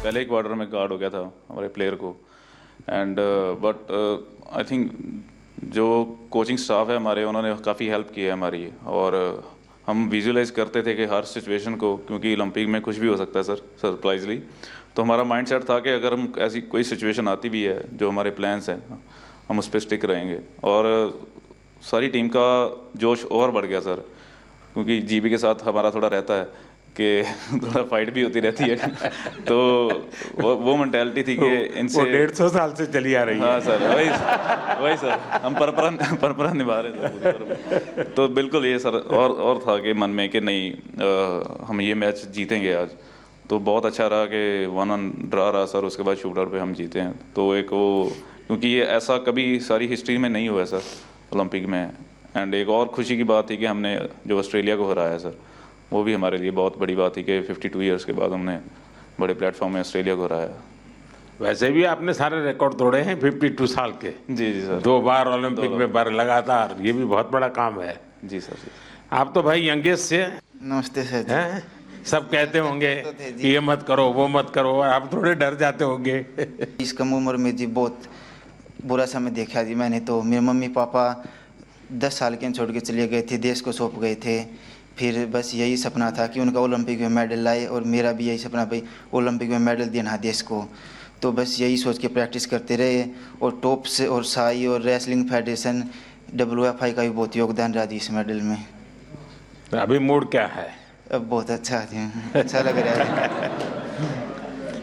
पहले ही क्वार्टर में कार्ड हो गया था हमारे प्लेयर को। एंड बट आई थिंक जो कोचिंग स्टाफ है हमारे, उन्होंने काफ़ी हेल्प की है हमारी। और हम विजुलाइज करते थे कि हर सिचुएशन को, क्योंकि ओलंपिक में कुछ भी हो सकता है सर, सरप्राइजली। तो हमारा माइंड सेट था कि अगर हम ऐसी कोई सिचुएशन आती भी है, जो हमारे प्लान्स हैं, हम उस पर स्टिक रहेंगे। और सारी टीम का जोश और बढ़ गया सर, क्योंकि जीबी के साथ हमारा थोड़ा रहता है कि थोड़ा फाइट भी होती रहती है। तो वो मेंटालिटी थी कि इनसे वो 150 साल से चली आ रही है। हाँ सर, वही सर, हम परंपरा निभा रहे थे पूरी तरह। तो बिल्कुल ये सर, और था कि मन में कि नहीं, हम ये मैच जीतेंगे आज। तो बहुत अच्छा रहा कि 1-1 ड्रा रहा सर, उसके बाद शूटर पे हम जीते हैं। तो एक वो, क्योंकि ये ऐसा कभी सारी हिस्ट्री में नहीं हुआ है सर ओलंपिक में। एंड एक और खुशी की बात थी कि हमने जो ऑस्ट्रेलिया को हराया सर, वो भी हमारे लिए बहुत बड़ी बात थी कि 52 ईयर्स के बाद हमने बड़े प्लेटफॉर्म में ऑस्ट्रेलिया को हराया। वैसे भी आपने सारे रिकॉर्ड तोड़े हैं 52 साल के। जी जी सर, 2 बार ओलंपिक में बार लगातार, ये भी बहुत बड़ा काम है। जी सर जी। आप तो भाई यंगेस्ट से नमस्ते सर जी। हैं, सब कहते होंगे तो थे जी। कि ये मत करो वो मत करो, आप थोड़े डर जाते होंगे। इस कम उम्र में जी बहुत बुरा समय देखा जी मैंने। तो मेरे मम्मी पापा 10 साल के छोड़ के चले गए थे, देश को सौंप गए थे। फिर बस यही सपना था कि उनका ओलंपिक में मेडल लाए, और मेरा भी यही सपना, भाई ओलंपिक में मेडल देना देश को। तो बस यही सोच के प्रैक्टिस करते रहे। और टॉप्स और साई और रेसलिंग फेडरेशन WFI का भी बहुत योगदान रहा जी इस मेडल में। अभी मूड क्या है? अब बहुत अच्छा है, अच्छा लग रहा है।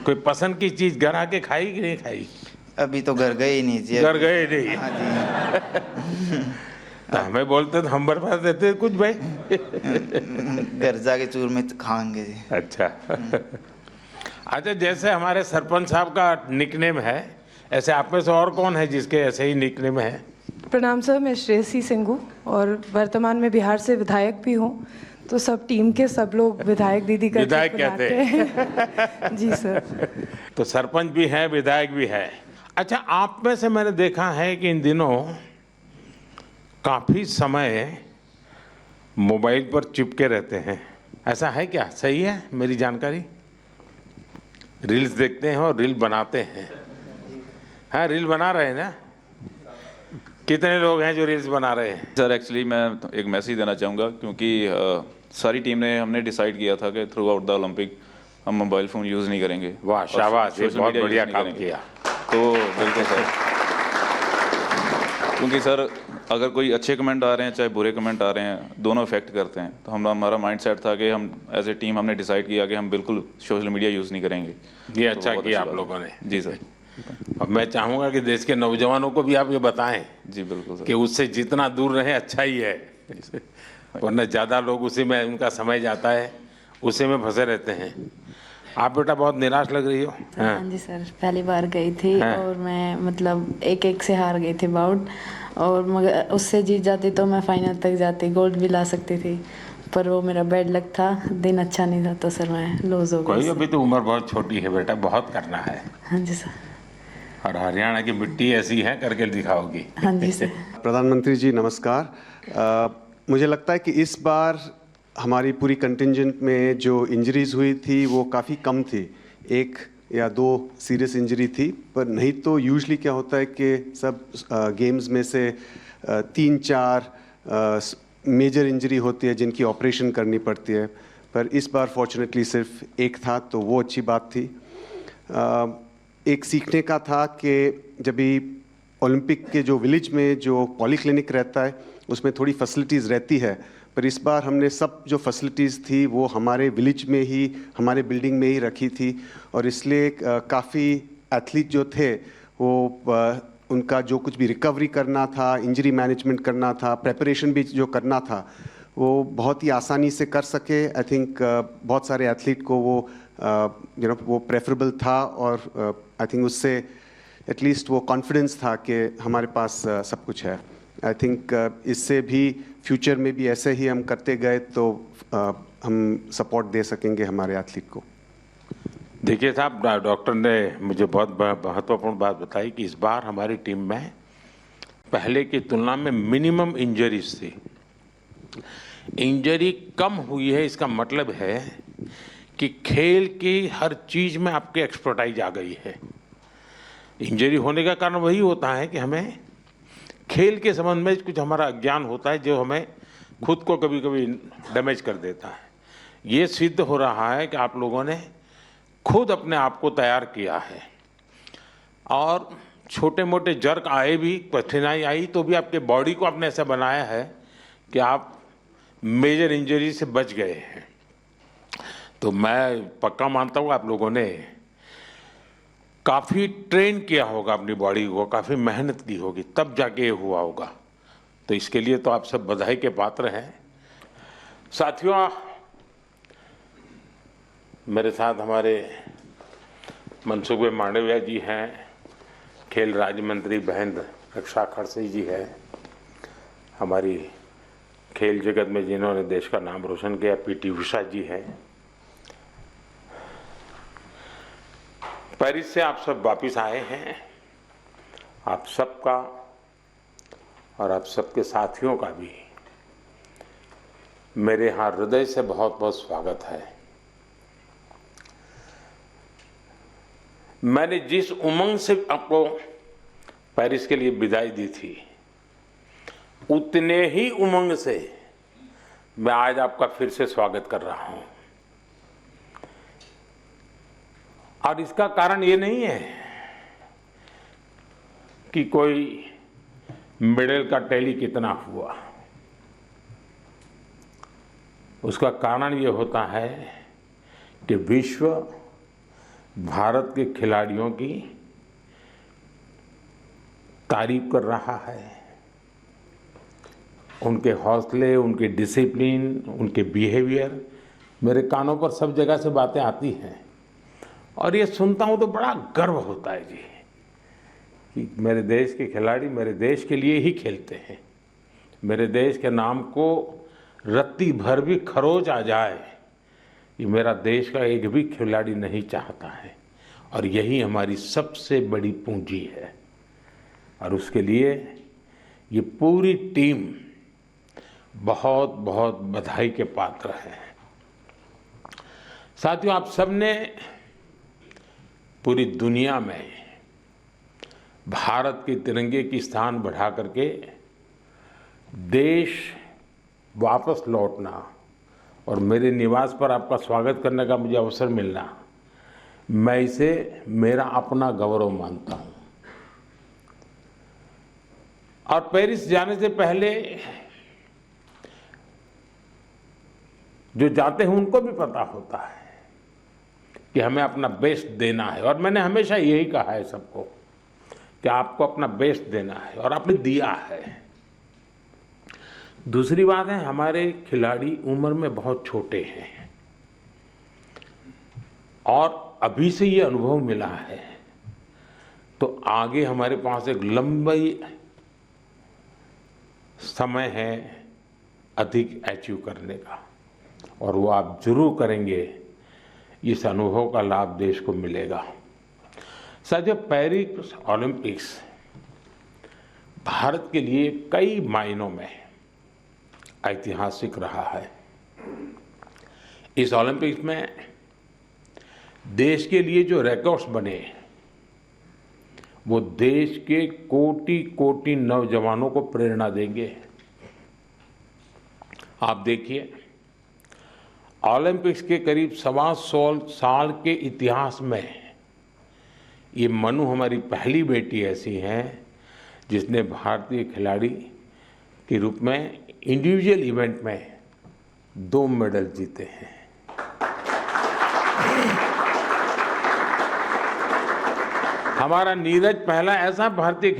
कोई पसंद की चीज घर आके खाई कि नहीं खाई? अभी तो घर गए ही नहीं जी। घर गए नहीं? हाँ जी। तो हमें बोलते तो हम बर्बाद देते कुछ भाई। घर जाके चूर में खाएंगे जी। अच्छा। अच्छा, जैसे हमारे सरपंच साहब का निकनेम है, ऐसे आप में से और कौन है जिसके ऐसे ही निकनेम है? प्रणाम सर, मैं श्रेयसी सिंह हूँ और वर्तमान में बिहार से विधायक भी हूँ। तो सब टीम के सब लोग विधायक दीदी करके विधायक बुलाते कहते हैं। जी सर। तो सरपंच भी है, विधायक भी है। अच्छा, आप में से मैंने देखा है कि इन दिनों काफी समय मोबाइल पर चिपके रहते हैं, ऐसा है क्या? सही है मेरी जानकारी? रील्स देखते हैं और रील बनाते हैं। हाँ, रील बना रहे हैं ना? कितने लोग हैं जो रील्स बना रहे हैं? सर एक्चुअली मैं एक मैसेज देना चाहूँगा, क्योंकि सारी टीम ने हमने डिसाइड किया था कि थ्रू आउट द ओलंपिक हम मोबाइल फ़ोन यूज़ नहीं करेंगे। वाह, शाबाश, ये सोशल बहुत मीडिया बढ़िया यूज़ नहीं काम करेंगे। किया। तो बिल्कुल सर, क्योंकि सर अगर कोई अच्छे कमेंट आ रहे हैं चाहे बुरे कमेंट आ रहे हैं, दोनों इफेक्ट करते हैं। तो हमारा माइंड सेट था कि हम एज ए टीम हमने डिसाइड किया कि हम बिल्कुल सोशल मीडिया यूज़ नहीं करेंगे। ये तो अच्छा बहुत किया अच्छी आप बात लोगों है। ने। जी सर। अब मैं चाहूंगा कि देश के नौजवानों को भी आप ये बताएं जी बिल्कुल कि सर। उससे जितना दूर रहे अच्छा ही है, वरना ज़्यादा लोग उसी में उनका समय जाता है, उसी में फंसे रहते हैं। आप बेटा बहुत निराश लग रही हो। हाँ जी सर, पहली बार गई थी हाँ। और मैं मतलब एक से हार गई थी बाउट, और मगर उससे जीत जाती तो मैं फाइनल तक जाती, गोल्ड भी ला सकती थी। पर वो मेरा बैड लक था, दिन अच्छा नहीं था, तो सर मैं लूज हो कोई, गई। अभी तो उम्र बहुत छोटी है बेटा, बहुत करना है। हाँ जी सर। और हरियाणा की मिट्टी ऐसी है, करके दिखाओगी। हाँ जी सर। प्रधानमंत्री जी नमस्कार। मुझे लगता है कि इस बार हमारी पूरी कंटिंजेंट में जो इंजरीज हुई थी वो काफ़ी कम थी। 1 या 2 सीरियस इंजरी थी, पर नहीं तो यूजुअली क्या होता है कि सब गेम्स में से 3-4 मेजर इंजरी होती है जिनकी ऑपरेशन करनी पड़ती है। पर इस बार फॉर्चुनेटली सिर्फ 1 था, तो वो अच्छी बात थी। एक सीखने का था कि जब भी ओलंपिक के जो विलेज में जो पॉलीक्लिनिक रहता है उसमें थोड़ी फैसिलिटीज़ रहती है, पर इस बार हमने सब जो फैसिलिटीज़ थी वो हमारे विलेज में ही, हमारे बिल्डिंग में ही रखी थी। और इसलिए काफ़ी एथलीट जो थे वो उनका जो कुछ भी रिकवरी करना था, इंजरी मैनेजमेंट करना था, प्रेपरेशन भी जो करना था, वो बहुत ही आसानी से कर सके। आई थिंक बहुत सारे एथलीट को वो वो प्रेफरेबल था। और आई थिंक उससे एटलीस्ट वो कॉन्फिडेंस था कि हमारे पास सब कुछ है। आई थिंक इससे भी फ्यूचर में भी ऐसे ही हम करते गए तो हम सपोर्ट दे सकेंगे हमारे एथलीट को। देखिए साहब, डॉक्टर ने मुझे बहुत महत्वपूर्ण बात बताई कि इस बार हमारी टीम में पहले की तुलना में मिनिमम इंजरीज थी। इंजरी कम हुई है, इसका मतलब है कि खेल की हर चीज में आपकी एक्सपर्टाइज आ गई है। इंजरी होने का कारण वही होता है कि हमें खेल के संबंध में कुछ हमारा अज्ञान होता है जो हमें खुद को कभी कभी डैमेज कर देता है। ये सिद्ध हो रहा है कि आप लोगों ने खुद अपने आप को तैयार किया है और छोटे मोटे जर्क आए भी, कठिनाई आई तो भी आपके बॉडी को आपने ऐसा बनाया है कि आप मेजर इंजरी से बच गए हैं। तो मैं पक्का मानता हूँ आप लोगों ने काफ़ी ट्रेन किया होगा अपनी बॉडी को, काफ़ी मेहनत की होगी, तब जाके ये हुआ होगा। तो इसके लिए तो आप सब बधाई के पात्र हैं। साथियों, मेरे साथ हमारे मनसुख मांडविया जी हैं, खेल राज्य मंत्री बहन रक्षा खड़से जी है, हमारी खेल जगत में जिन्होंने देश का नाम रोशन किया पीटी उषा जी हैं। पेरिस से आप सब वापिस आए हैं। आप सबका और आप सबके साथियों का भी मेरे यहाँ हृदय से बहुत बहुत स्वागत है। मैंने जिस उमंग से आपको पेरिस के लिए विदाई दी थी, उतने ही उमंग से मैं आज आपका फिर से स्वागत कर रहा हूं। और इसका कारण ये नहीं है कि कोई मेडल का टैली कितना हुआ, उसका कारण ये होता है कि विश्व भारत के खिलाड़ियों की तारीफ कर रहा है। उनके हौसले, उनके डिसिप्लिन, उनके बिहेवियर, मेरे कानों पर सब जगह से बातें आती हैं और ये सुनता हूँ तो बड़ा गर्व होता है जी कि मेरे देश के खिलाड़ी मेरे देश के लिए ही खेलते हैं। मेरे देश के नाम को रत्ती भर भी खरोच आ जाए, ये मेरा देश का एक भी खिलाड़ी नहीं चाहता है और यही हमारी सबसे बड़ी पूंजी है। और उसके लिए ये पूरी टीम बहुत बहुत बधाई के पात्र है। साथियों, आप सबने पूरी दुनिया में भारत के तिरंगे की स्थान बढ़ा करके देश वापस लौटना और मेरे निवास पर आपका स्वागत करने का मुझे अवसर मिलना, मैं इसे मेरा अपना गौरव मानता हूं। और पेरिस जाने से पहले जो जाते हैं उनको भी पता होता है कि हमें अपना बेस्ट देना है और मैंने हमेशा यही कहा है सबको कि आपको अपना बेस्ट देना है और आपने दिया है। दूसरी बात है, हमारे खिलाड़ी उम्र में बहुत छोटे हैं और अभी से ये अनुभव मिला है, तो आगे हमारे पास एक लंबी समय है अधिक अचीव करने का और वो आप जरूर करेंगे। इस अनुभव का लाभ देश को मिलेगा। साथियों, पेरिस ओलंपिक्स भारत के लिए कई मायनों में ऐतिहासिक रहा है। इस ओलंपिक्स में देश के लिए जो रिकॉर्ड्स बने वो देश के कोटि कोटि नौजवानों को प्रेरणा देंगे। आप देखिए, ओलंपिक्स के करीब 125 साल के इतिहास में ये मनु हमारी पहली बेटी ऐसी है जिसने भारतीय खिलाड़ी के रूप में इंडिविजुअल इवेंट में 2 मेडल जीते हैं। हमारा नीरज पहला ऐसा भारतीय